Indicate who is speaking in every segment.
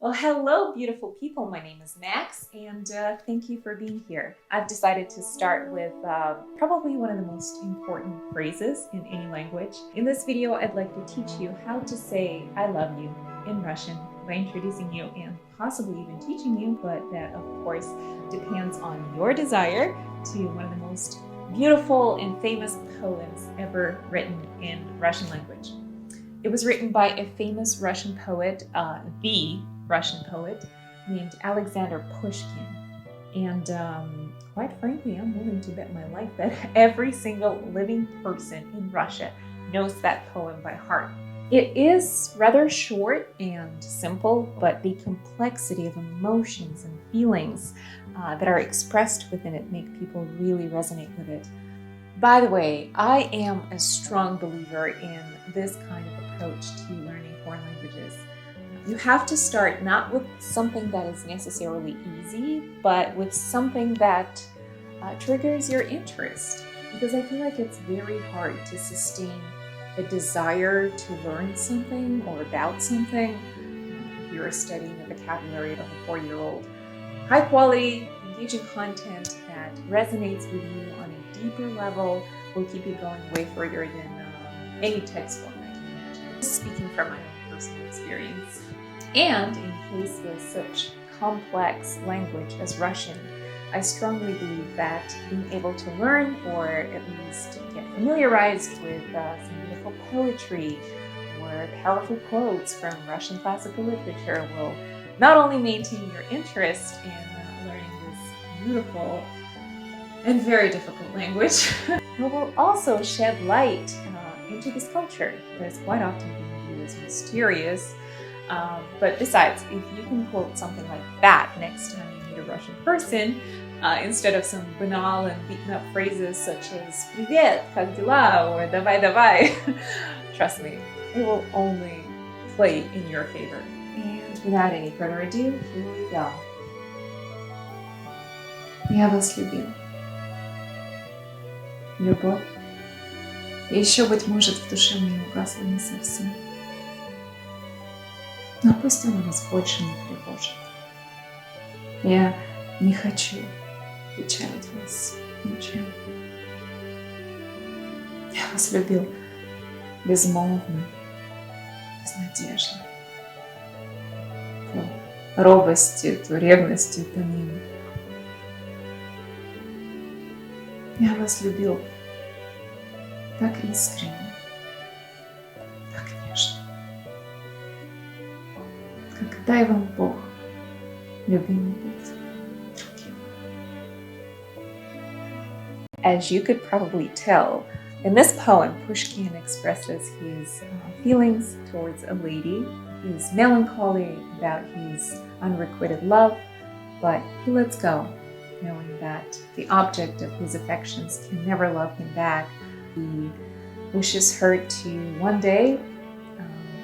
Speaker 1: Well, hello, beautiful people. My name is Max, and thank you for being here. I've decided to start with probably one of the most important phrases in any language. In this video, I'd like to teach you how to say I love you in Russian by introducing you and possibly even teaching you, but that, of course, depends on your desire, to one of the most beautiful and famous poems ever written in Russian language. It was written by a famous Russian poet, the Russian poet, named Alexander Pushkin. And quite frankly, I'm willing to bet my life that every single living person in Russia knows that poem by heart. It is rather short and simple, but the complexity of emotions and feelings that are expressed within it make people really resonate with it. By the way, I am a strong believer in this kind of approach to learning foreign languages. You have to start not with something that is necessarily easy, but with something that triggers your interest. Because I feel like it's very hard to sustain a desire to learn something or about something if you're studying the vocabulary of a 4-year-old. High quality, engaging content that resonates with you on a deeper level will keep you going way further than any textbook I can imagine. Speaking from my own personal experience. And in case with such complex language as Russian, I strongly believe that being able to learn, or at least get familiarized with some beautiful poetry or powerful quotes from Russian classical literature will not only maintain your interest in learning this beautiful and very difficult language, but will also shed light into this culture that is quite often being viewed as mysterious. But besides, if you can quote something like that next time you meet a Russian person, instead of some banal and beaten up phrases such as "Привет, как дела?" or "Давай, давай," trust me, it will only play in your favor. And without any further ado, here we go. Я вас любил. Любовь. Еще, быть может, в душе моей угасла не совсем. Но пусть она вас больше не тревожит. Я не хочу печалить вас ничем. Я вас любил безмолвно, безнадежно. То робостью, то ревностью, томим. Я вас любил так искренно, так нежно. Как дай вам Бог, любимой, быть, другим. As you could probably tell, in this poem, Pushkin expresses his feelings towards a lady. He's melancholy about his unrequited love, but he lets go, knowing that the object of his affections can never love him back. He wishes her to one day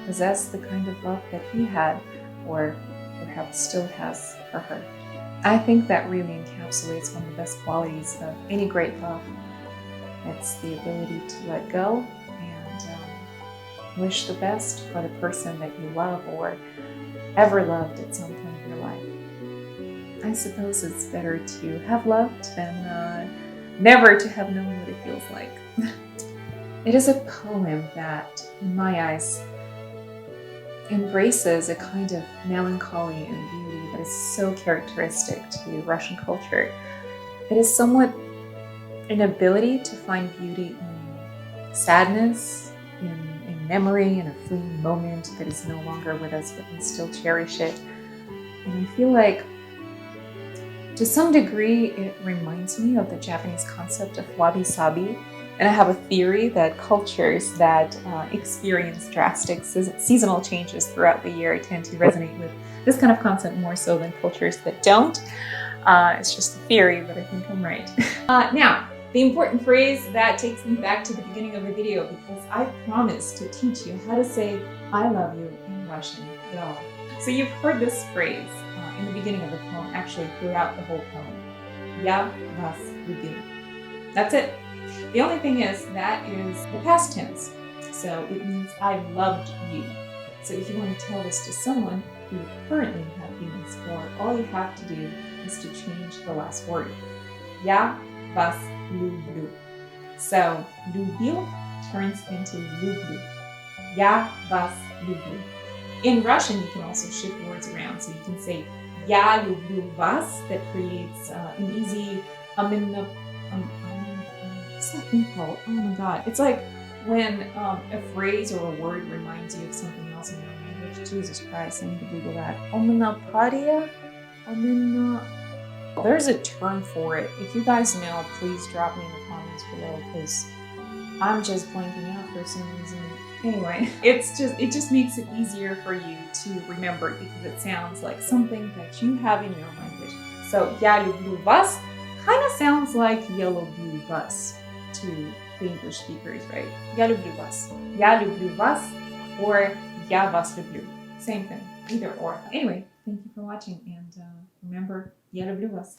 Speaker 1: possess the kind of love that he had, or perhaps still has for her. I think that really encapsulates one of the best qualities of any great love. It's the ability to let go and wish the best for the person that you love or ever loved at some point in your life. I suppose it's better to have loved than never to have known what it feels like. It is a poem that, in my eyes, embraces a kind of melancholy and beauty that is so characteristic to Russian culture. It is somewhat an ability to find beauty in sadness, in memory, in a fleeting moment that is no longer with us, but we still cherish it. And I feel like, to some degree, it reminds me of the Japanese concept of wabi-sabi. And I have a theory that cultures that experience drastic seasonal changes throughout the year tend to resonate with this kind of concept more so than cultures that don't. It's just a theory, but I think I'm right. Now, the important phrase that takes me back to the beginning of the video, because I promised to teach you how to say I love you in Russian, y'all. So you've heard this phrase in the beginning of the poem, actually throughout the whole poem. Я вас любил. That's it. The only thing is that is the past tense. So it means I loved you. So if you want to tell this to someone, you currently have feelings for, all you have to do is to change the last word. Я вас люблю. So, любил turns into люблю. Я вас люблю. In Russian, you can also shift words around. So you can say я люблю вас. That creates an easy what's that thing called? Oh my god. It's like when a phrase or a word reminds you of something else in your language. Jesus Christ, I need to Google that. Ominopadia? There's a term for it. If you guys know, please drop me in the comments below because I'm just blanking out for some reason. Anyway, it just makes it easier for you to remember it because it sounds like something that you have in your language. So, я люблю вас kind of sounds like я люблю вас to the English speakers, right? Я люблю вас. Я люблю вас or я вас люблю. Same thing, either or. Anyway, thank you for watching and remember, я люблю вас.